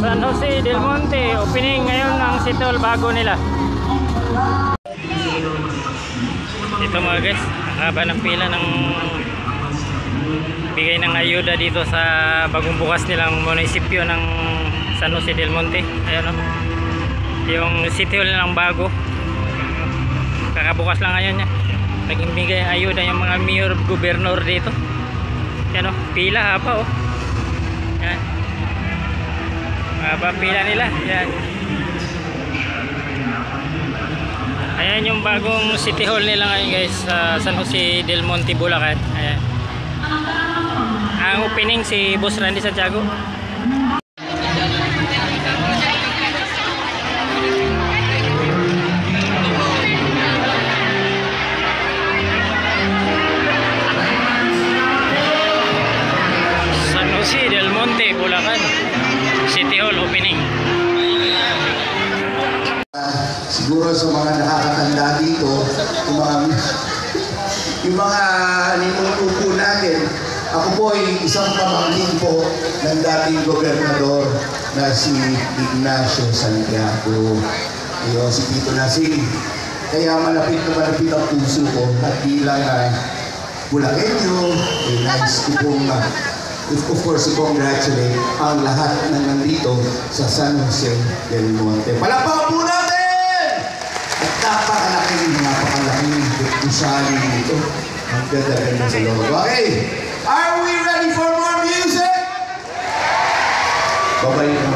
San Jose del Monte, opening ngayon ng City Hall bago nila. Ito mga guys, ang haba ng pila ng bigay ng ayuda dito sa bagong bukas nilang munisipyo ng San Jose del Monte. Ayan o, yung City Hall nilang bago, kakabukas lang ngayon niya. Naging bigay ayuda yung mga mayor, gobernador dito. Ayan o, pila haba o. Ayan, haba pila nila. Ayan, ayan yung bagong City Hall nila ngayon guys, sa San Jose del Monte, Bulacan. Ayan, ang opening si Boss Randy Santiago. San Jose del Monte, Bulacan, City Hall opening. Siguro sa mga nakakatanda dito, yung mga ninutupo natin, ako po ay isang pamangkin po ng dating gobernador na si Ignacio Santiago. Ayun, si Tito Nasir. Kaya malapit na malapit ang puso ko at bilang Bulakenyo, nice ko pong of course, congratulate ang lahat na nandito sa San Jose del Monte. Palakpakan po natin! At napakalaking usali dito. Ang ganda-ganda sa loob. Okay, are we ready for more music? Babay naman.